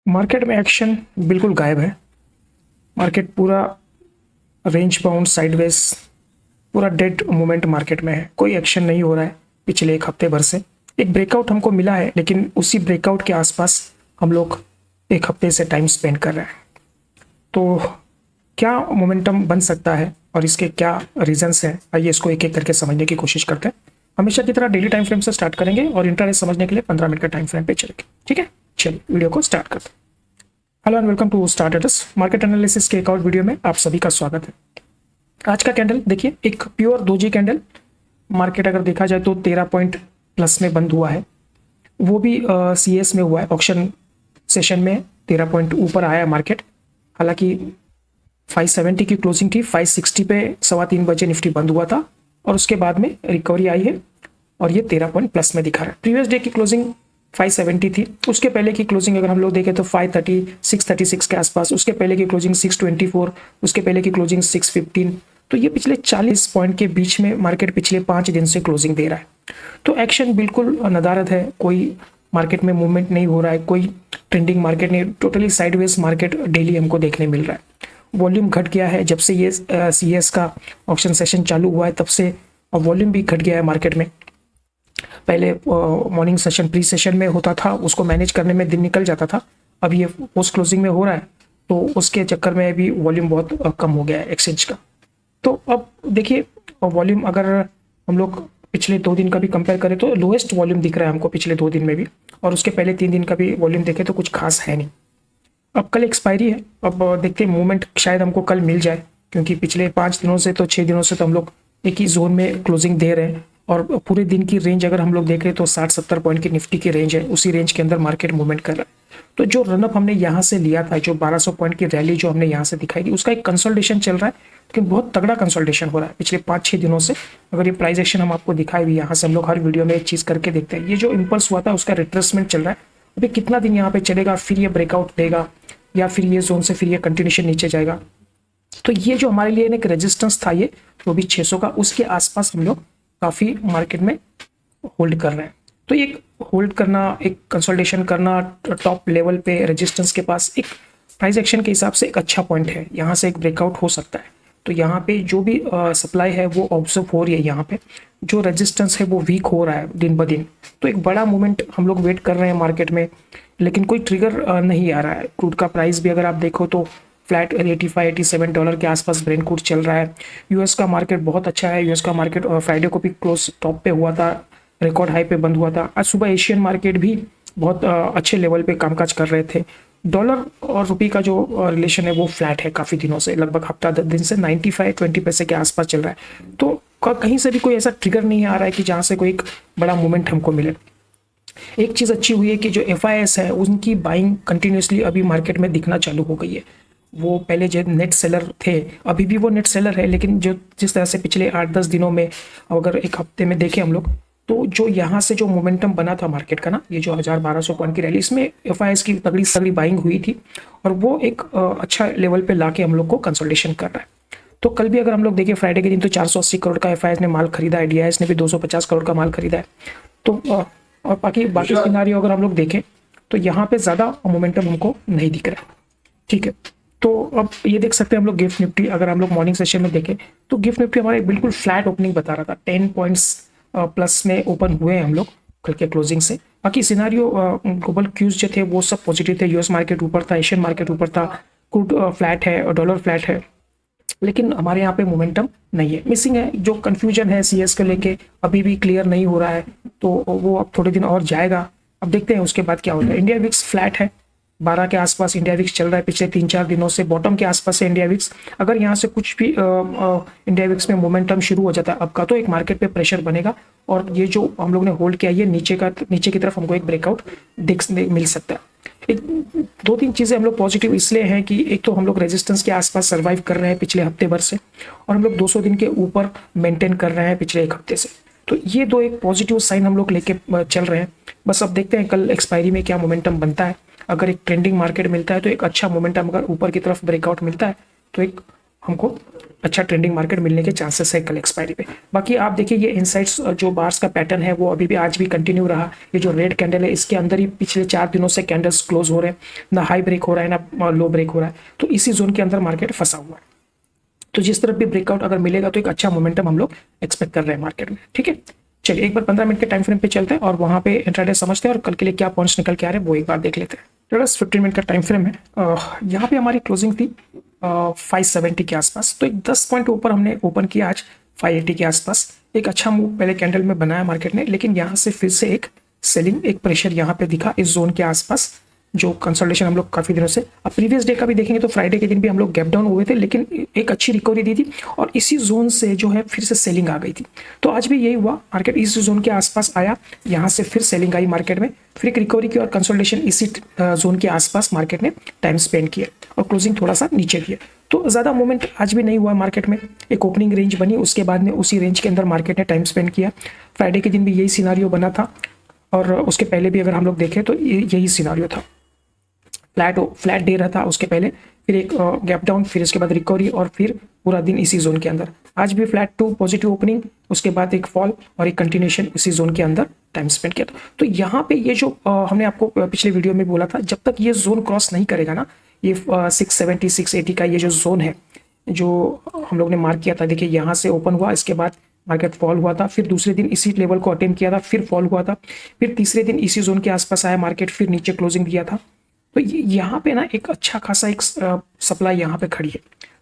Market में action बिल्कुल गायब है। मार्केट पूरा रेंज बाउंड साइडवेज, पूरा डेड मोमेंट मार्केट में है। कोई एक्शन नहीं हो रहा है पिछले एक हफ्ते भर से। एक ब्रेकआउट हमको मिला है, लेकिन उसी ब्रेकआउट के आसपास हम लोग एक हफ्ते से टाइम स्पेंड कर रहे हैं। तो क्या मोमेंटम बन सकता है और इसके क्या रीजंस हैं, आइए इसको एक एक करके समझने की कोशिश करते हैं। हमेशा की तरह डेली टाइम फ्रेम से स्टार्ट करेंगे और इंट्राडे समझने के लिए 15 मिनट का टाइम फ्रेम पे चलेंगे। ठीक है, चलिए वीडियो को स्टार्ट करते हैं। Hello and welcome to starters market analysis के एक और वीडियो में आप सभी का स्वागत है। आज का कैंडल देखिए, एक प्योर दोजी कैंडल। मार्केट अगर देखा जाए तो 13 पॉइंट प्लस में बंद हुआ है, वो भी CS में हुआ है। ऑक्शन सेशन में 13 पॉइंट ऊपर आया है मार्केट। हालांकि 570 की क्लोजिंग थी, 560 पे 3:15 बजे निफ्टी बंद हुआ था और उसके बाद में रिकवरी आई है और ये 13 पॉइंट प्लस में दिखा रहा है। प्रीवियस डे की क्लोजिंग 570 थी, उसके पहले की क्लोजिंग अगर हम लोग देखें तो 530 636 के आसपास, उसके पहले की क्लोजिंग 624, उसके पहले की क्लोजिंग 615। तो ये पिछले 40 पॉइंट के बीच में मार्केट पिछले 5 दिन से क्लोजिंग दे रहा है। तो एक्शन बिल्कुल नदारद है, कोई मार्केट में मूवमेंट नहीं हो रहा है, कोई ट्रेंडिंग मार्केट नहीं, टोटली साइडवेज मार्केट डेली हमको देखने मिल रहा है। वॉल्यूम घट गया है जब से ये CS का ऑक्शन सेशन चालू हुआ है, तब से वॉल्यूम भी घट गया है मार्केट में। पहले मॉर्निंग सेशन प्री सेशन में होता था, उसको मैनेज करने में दिन निकल जाता था। अब ये पोस्ट क्लोजिंग में हो रहा है, तो उसके चक्कर में अभी वॉल्यूम बहुत कम हो गया है एक्सचेंज का। तो अब देखिए, वॉल्यूम अगर हम लोग पिछले 2 दिन का भी कंपेयर करें तो लोएस्ट वॉल्यूम दिख रहा है हमको पिछले 2 दिन में भी, और उसके पहले 3 दिन का भी वॉल्यूम देखें तो कुछ खास है नहीं। अब कल एक्सपायरी है, अब देखते हैं मूवमेंट शायद हमको कल मिल जाए, क्योंकि पिछले 5 दिनों से तो 6 दिनों से तो हम लोग एक ही जोन में क्लोजिंग दे रहे हैं। और पूरे दिन की रेंज अगर हम लोग देख रहे हैं तो 60-70 पॉइंट की निफ्टी की रेंज है, उसी रेंज के अंदर मार्केट मूवमेंट कर रहा है। तो जो रनअप हमने यहाँ से लिया था, जो 1200 पॉइंट की रैली जो हमने यहाँ से दिखाई थी, उसका एक कंसोलिडेशन चल रहा है, लेकिन बहुत तगड़ा कंसोलिडेशन हो रहा है पिछले 5-6 दिनों से। अगर ये प्राइस एक्शन हम आपको दिखाए भी, यहाँ से हम लोग हर वीडियो में एक चीज़ करके देखते हैं। ये जो इम्पल्स हुआ था उसका रिट्रेसमेंट चल रहा है। अभी कितना दिन यहाँ पे चलेगा, फिर ये ब्रेकआउट देगा या फिर ये जोन से फिर ये कंटिन्यूशन नीचे जाएगा। तो ये जो हमारे लिए एक रेजिस्टेंस था, ये वो भी 600 का, उसके आसपास हम लोग काफ़ी मार्केट में होल्ड कर रहे हैं। तो एक होल्ड करना, एक कंसोलिडेशन करना टॉप लेवल पे रेजिस्टेंस के पास, एक प्राइस एक्शन के हिसाब से एक अच्छा पॉइंट है। यहाँ से एक ब्रेकआउट हो सकता है। तो यहाँ पे जो भी सप्लाई है वो ऑब्जर्व हो रही है, यहाँ पे जो रेजिस्टेंस है वो वीक हो रहा है दिन ब दिन। तो एक बड़ा मूवमेंट हम लोग वेट कर रहे हैं मार्केट में, लेकिन कोई ट्रिगर नहीं आ रहा है। क्रूड का प्राइस भी अगर आप देखो तो फ्लैट $85-87 के आसपास ब्रेंट क्रूड चल रहा है। यूएस का मार्केट बहुत अच्छा है। यूएस का मार्केट फ्राइडे को भी क्लोज टॉप पे हुआ था, रिकॉर्ड हाई पे बंद हुआ था। आज सुबह एशियन मार्केट भी बहुत अच्छे लेवल पे कामकाज कर रहे थे। डॉलर और रुपये का जो रिलेशन है वो फ्लैट है काफ़ी दिनों से, लगभग हफ्ता 10 दिन से 95-20 पैसे के आसपास चल रहा है। तो कहीं से भी कोई ऐसा ट्रिगर नहीं आ रहा है कि जहाँ से कोई एक बड़ा मूवमेंट हमको मिले। एक चीज़ अच्छी हुई है कि जो FIS है उनकी बाइंग कंटिन्यूसली अभी मार्केट में दिखना चालू हो गई है। वो पहले जो नेट सेलर थे, अभी भी वो नेट सेलर है, लेकिन जो जिस तरह से पिछले 8-10 दिनों में, अगर एक हफ्ते में देखें हम लोग, तो जो यहाँ से जो मोमेंटम बना था मार्केट का ना, ये जो 1000-1200 पॉइंट की रैली, इसमें FIS की तगड़ी तगड़ी बाइंग हुई थी और वो एक अच्छा लेवल पे लाके हम लोग को कंसोलिडेशन कर रहा है। तो कल भी अगर हम लोग देखें फ्राइडे के दिन, तो 480 करोड़ का FIS ने माल खरीदा है, DIS ने भी 250 करोड़ का माल खरीदा है। तो और बाकी सिनारियो अगर हम लोग देखें तो यहाँ पे ज़्यादा मोमेंटम हमको नहीं दिख रहा है। ठीक है, तो अब ये देख सकते हैं हम लोग गिफ्ट निफ्टी, अगर हम लोग मॉर्निंग सेशन में देखें तो गिफ्ट निफ्टी हमारा बिल्कुल फ्लैट ओपनिंग बता रहा था। 10 पॉइंट्स प्लस में ओपन हुए हैं हम लोग कल के क्लोजिंग से। बाकी सिनारियो ग्लोबल क्यूज जो थे वो सब पॉजिटिव थे। यूएस मार्केट ऊपर था, एशियन मार्केट ऊपर था, क्रूड फ्लैट है और डॉलर फ्लैट है, लेकिन हमारे यहाँ पे मोमेंटम नहीं है, मिसिंग है। जो कंफ्यूजन है CS को लेके अभी भी क्लियर नहीं हो रहा है, तो वो अब थोड़े दिन और जाएगा। अब देखते हैं उसके बाद क्या होता है। इंडिया विक्स फ्लैट है, 12 के आसपास इंडिया विक्स चल रहा है पिछले 3-4 दिनों से। बॉटम के आसपास है इंडिया विक्स। अगर यहाँ से कुछ भी इंडिया विक्स में मोमेंटम शुरू हो जाता है अब का, तो एक मार्केट पे प्रेशर बनेगा और ये जो हम लोग ने होल्ड किया, ये नीचे की तरफ हमको एक ब्रेकआउट मिल सकता है। एक 2-3 चीज़ें हम लोग पॉजिटिव इसलिए हैं कि एक तो हम लोग रेजिस्टेंस के आसपास सर्वाइव कर रहे हैं पिछले हफ्ते भर से, और हम लोग 200 दिन के ऊपर मेंटेन कर रहे हैं पिछले एक हफ्ते से। तो ये दो एक पॉजिटिव साइन हम लोग लेके चल रहे हैं। बस अब देखते हैं कल एक्सपायरी में क्या मोमेंटम बनता है। अगर एक ट्रेंडिंग मार्केट मिलता है तो एक अच्छा मोमेंटम, अगर ऊपर की तरफ ब्रेकआउट मिलता है तो एक हमको अच्छा ट्रेंडिंग मार्केट मिलने के चांसेस है कल एक्सपायरी पे। बाकी आप देखिए ये इनसाइट्स जो बार्स का पैटर्न है वो अभी भी आज भी कंटिन्यू रहा। ये जो रेड कैंडल है इसके अंदर ही पिछले 4 दिनों से कैंडल्स क्लोज हो रहे हैं, ना हाई ब्रेक हो रहा है ना लो ब्रेक हो रहा है, तो इसी जोन के अंदर मार्केट फंसा हुआ है। तो जिस तरफ भी ब्रेकआउट अगर मिलेगा तो एक अच्छा मोमेंटम हम लोग एक्सपेक्ट कर रहे हैं मार्केट में। ठीक है, चलिए एक बार 15 मिनट के टाइम फ्रेम पे चलते हैं और वहां पे इंट्राडे समझते हैं और कल के लिए क्या पॉइंट्स निकल के आ रहे हैं वो एक बार देख लेते हैं। तो बस 15 मिनट का टाइम फ्रेम है। यहाँ पे हमारी क्लोजिंग थी 570 के आसपास, तो एक 10 पॉइंट ऊपर हमने ओपन किया आज 580 के आसपास। एक अच्छा मूव पहले कैंडल में बनाया मार्केट ने, लेकिन यहाँ से फिर से एक सेलिंग, एक प्रेशर यहाँ पे दिखा इस जोन के आसपास, जो कंसोलिडेशन हम लोग काफी दिनों से, अब प्रीवियस डे का भी देखेंगे तो फ्राइडे के दिन भी हम लोग गैप डाउन हुए थे, लेकिन एक अच्छी रिकवरी दी थी और इसी जोन से जो है फिर से सेलिंग आ गई थी। तो आज भी यही हुआ, मार्केट इस जोन के आसपास आया, यहाँ से फिर सेलिंग आई मार्केट में, फिर एक रिकवरी की और कंसोलिडेशन इसी जोन के आसपास मार्केट ने टाइम स्पेंड किया और क्लोजिंग थोड़ा सा नीचे किया। तो ज्यादा मूवमेंट आज भी नहीं हुआ मार्केट में, एक ओपनिंग रेंज बनी, उसके बाद में उसी रेंज के अंदर मार्केट ने टाइम स्पेंड किया। फ्राइडे के दिन भी यही सिनारियो बना था और उसके पहले भी अगर हम लोग देखें तो यही सिनारियो था, फ्लैट डे रहा था उसके पहले, फिर एक गैप डाउन, फिर इसके बाद रिकवरी और फिर पूरा दिन इसी जोन के अंदर। आज भी फ्लैट टू पॉजिटिव ओपनिंग, उसके बाद एक फॉल और एक कंटिन्यूएशन इसी जोन के अंदर टाइम स्पेंड किया था। तो यहाँ पे ये जो हमने आपको पिछले वीडियो में बोला था, जब तक ये जोन क्रॉस नहीं करेगा ना, ये 670 680 का ये जो जोन है जो हम लोग ने मार्क किया था, देखिए यहाँ से ओपन हुआ, इसके बाद मार्केट फॉल हुआ था, फिर दूसरे दिन इसी लेवल को अटेम्प्ट किया था, फिर फॉल हुआ था, फिर तीसरे दिन इसी जोन के आसपास आया मार्केट, फिर नीचे क्लोजिंग दिया था। तो यहाँ पे ना एक अच्छा खासा एक सप्लाई यहाँ पे खड़ी है,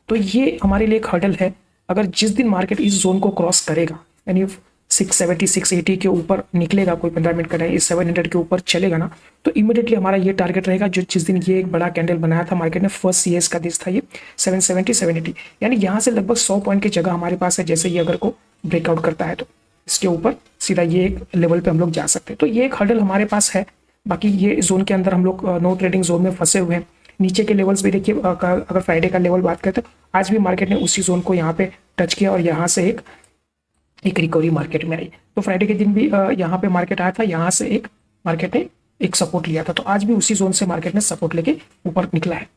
तो ये हमारे लिए एक हर्डल है। अगर जिस दिन मार्केट इस जोन को क्रॉस करेगा, यानी 670 680 के ऊपर निकलेगा, कोई 15 मिनट का टाइम 700 के ऊपर चलेगा ना, तो इमीडिएटली हमारा ये टारगेट रहेगा, जो जिस दिन ये एक बड़ा कैंडल बनाया था मार्केट ने, फर्स्ट सीएस का दिस था ये 770 780, यानी यहाँ से लगभग 100 पॉइंट की जगह हमारे पास है। जैसे ये अगर को ब्रेकआउट करता है तो इसके ऊपर सीधा ये एक लेवल पे हम लोग जा सकते हैं, तो ये एक हर्डल हमारे पास है। बाकी ये जोन के अंदर हम लोग नो ट्रेडिंग जोन में फंसे हुए हैं। नीचे के लेवल्स भी देखिए, अगर फ्राइडे का लेवल बात करें तो आज भी मार्केट ने उसी जोन को यहाँ पे टच किया और यहाँ से एक रिकवरी मार्केट में आई। तो फ्राइडे के दिन भी यहाँ पे मार्केट आया था, यहाँ से एक मार्केट ने एक सपोर्ट लिया था, तो आज भी उसी जोन से मार्केट ने सपोर्ट लेके ऊपर निकला है।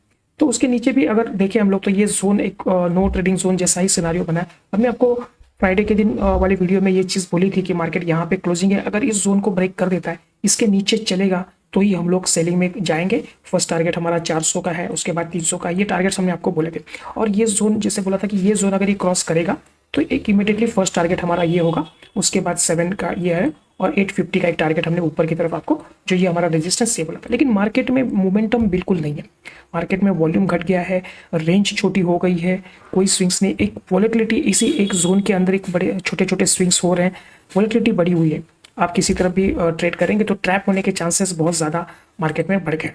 तो उसके नीचे भी अगर देखें हम लोग तो ये जोन एक नो ट्रेडिंग जोन जैसा ही सिनारियो बना है। हमने आपको फ्राइडे के दिन वाली वीडियो में ये चीज़ बोली थी कि मार्केट यहाँ पे क्लोजिंग है, अगर इस जोन को ब्रेक कर देता है, इसके नीचे चलेगा तो ही हम लोग सेलिंग में जाएंगे। फर्स्ट टारगेट हमारा 400 का है, उसके बाद 300 का, ये टारगेट्स हमने आपको बोले थे। और ये जोन जैसे बोला था कि ये जोन अगर ये क्रॉस करेगा तो एक इमीडिएटली फर्स्ट टारगेट हमारा ये होगा, उसके बाद 7 का ये है और 850 का एक टारगेट हमने ऊपर की तरफ आपको, जो ये हमारा रेजिस्टेंस ये बोला था। लेकिन मार्केट में मोमेंटम बिल्कुल नहीं है, मार्केट में वॉल्यूम घट गया है, रेंज छोटी हो गई है, कोई स्विंग्स नहीं, एक वॉलेटिलिटी इसी एक जोन के अंदर एक बड़े छोटे छोटे स्विंग्स हो रहे हैं, वॉलेटिलिटी बढ़ी हुई है। आप किसी तरफ भी ट्रेड करेंगे तो ट्रैप होने के चांसेस बहुत ज़्यादा मार्केट में बढ़ गए।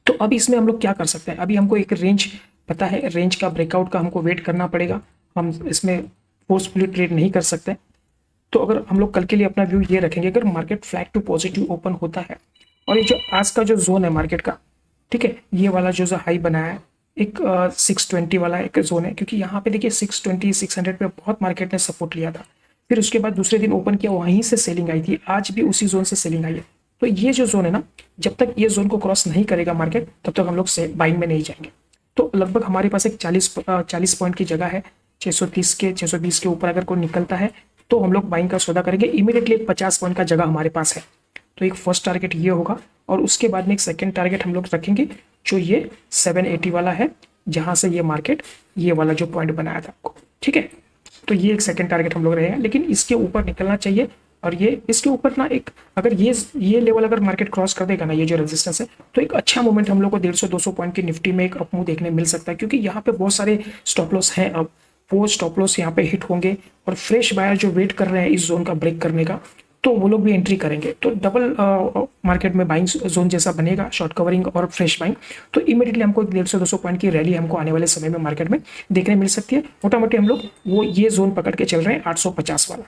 तो अब इसमें हम लोग क्या कर सकते हैं, अभी हमको एक रेंज पता है, रेंज का ब्रेकआउट का हमको वेट करना पड़ेगा, हम इसमें फोर्सफुली ट्रेड नहीं कर सकते। तो अगर हम लोग कल के लिए अपना व्यू ये रखेंगे, अगर market flat to positive open होता है और ये जो आज का जो जोन है मार्केट का, ठीक है, ये वाला जो हाई बनाया है एक 620 वाला एक जोन है, क्योंकि यहाँ पे देखिए 620 600 पे बहुत मार्केट ने सपोर्ट लिया था, फिर उसके बाद दूसरे दिन ओपन किया, वहीं से सेलिंग आई थी, आज भी उसी जोन से सेलिंग आई है। तो ये जो जोन है ना, जब तक ये जोन को क्रॉस नहीं करेगा मार्केट, तब तक हम लोग बाइंग में नहीं जाएंगे। तो लगभग हमारे पास एक 40 पॉइंट की जगह है, 630 के 620 के ऊपर अगर कोई निकलता है तो हम लोग बाइंग का सौदा करेंगे। इमीडिएटली 50 पॉइंट का जगह हमारे पास है, तो एक फर्स्ट टारगेट ये होगा और उसके बाद में एक सेकेंड टारगेट हम लोग रखेंगे, जो ये 780 वाला है, जहाँ से ये मार्केट ये वाला जो पॉइंट बनाया था आपको, ठीक है। तो ये एक सेकंड टारगेट हम लोग रहेगा, लेकिन इसके ऊपर निकलना चाहिए। और ये इसके ऊपर ना एक, अगर ये लेवल अगर मार्केट क्रॉस कर देगा ना, ये जो रेजिस्टेंस है, तो एक अच्छा मोमेंट हम लोग को 150-200 पॉइंट की निफ्टी में एक अपमूव देखने मिल सकता है, क्योंकि यहाँ पे बहुत सारे स्टॉप लॉस हैं। अब वो स्टॉप लॉस यहाँ पे हिट होंगे और फ्रेश बायर जो वेट कर रहे हैं इस जोन का ब्रेक करने का, तो वो लोग भी एंट्री करेंगे, तो डबल मार्केट में बाइंग जोन जैसा बनेगा, शॉर्ट कवरिंग और फ्रेश बाइंग। तो इमीडिएटली हमको 150-200 पॉइंट की रैली हमको आने वाले समय में मार्केट में देखने मिल सकती है। मोटा मोटी हम लोग वो ये जोन पकड़ के चल रहे हैं 850 वाला,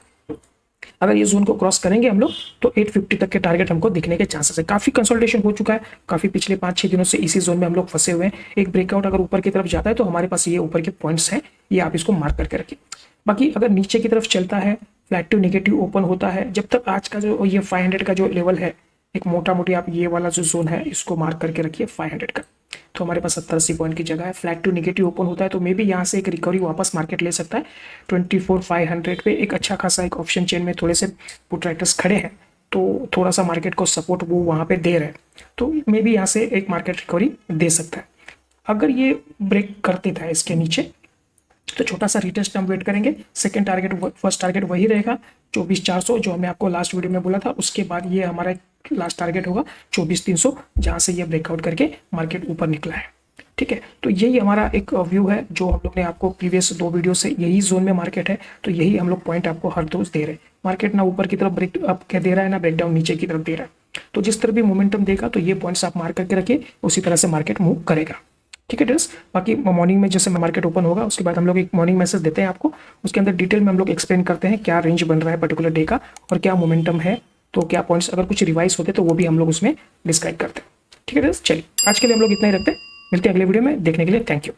अगर ये जोन को क्रॉस करेंगे हम लोग तो 850 तक के टारगेट हमको दिखने के चांसेस है। काफी कंसोलिडेशन हो चुका है, काफी पिछले 5-6 दिनों से इसी जोन में हम लोग फंसे हुए हैं। एक ब्रेकआउट अगर ऊपर की तरफ जाता है तो हमारे पास ये ऊपर के पॉइंट्स हैं, ये आप इसको मार्क करके रखिए। बाकी अगर नीचे की तरफ चलता है, फ्लैट टू नेगेटिव ओपन होता है, जब तक आज का जो ये 500 का जो लेवल है, एक मोटा मोटी आप ये वाला जो जोन है इसको मार्क करके रखिए 500 का। तो हमारे पास 70-80 पॉइंट की जगह है। फ्लैट टू निगेटिव ओपन होता है तो मे भी यहाँ से एक रिकवरी वापस मार्केट ले सकता है। 24,500 पे एक अच्छा खासा एक ऑप्शन चेन में थोड़े से पुट राइटर्स खड़े हैं, तो थोड़ा सा मार्केट को सपोर्ट वो वहाँ पे दे रहे हैं, तो मे बी यहाँ से एक मार्केट रिकवरी दे सकता है। अगर ये ब्रेक कर देता है इसके नीचे तो छोटा सा रिटेस्ट हम वेट करेंगे। सेकंड टारगेट, फर्स्ट टारगेट वही रहेगा 24,400 जो हमने आपको लास्ट वीडियो में बोला था। उसके बाद ये हमारा लास्ट टारगेट होगा 24,300, जहां से ये ब्रेकआउट करके मार्केट ऊपर निकला है। ठीक है, तो यही हमारा एक व्यू है जो हम लोग ने आपको प्रीवियस 2 वीडियो से, यही जोन में मार्केट है, तो यही हम लोग पॉइंट आपको हर रोज दे रहे हैं। मार्केट ना ऊपर की तरफ ब्रेक अप के दे रहा है, ना ब्रेकडाउन नीचे की तरफ दे रहा है, तो जिस तरह भी मोमेंटम देगा तो ये पॉइंट्स आप मार्क करके रखिए, उसी तरह से मार्केट मूव करेगा। ठीक है ड्रेस, बाकी मॉर्निंग में जैसे मार्केट ओपन होगा उसके बाद हम लोग एक मॉर्निंग मैसेज देते हैं आपको, उसके अंदर डिटेल में हम लोग एक्सप्लेन करते हैं क्या रेंज बन रहा है पर्टिकुलर डे का और क्या मोमेंटम है, तो क्या पॉइंट्स अगर कुछ रिवाइज होते तो वो भी हम लोग उसमें डिस्क्राइब करते हैं। ठीक है ड्रेस, चलिए आज के लिए हम लोग इतना ही रखते हैं, मिलते हैं अगले वीडियो में। देखने के लिए थैंक यू।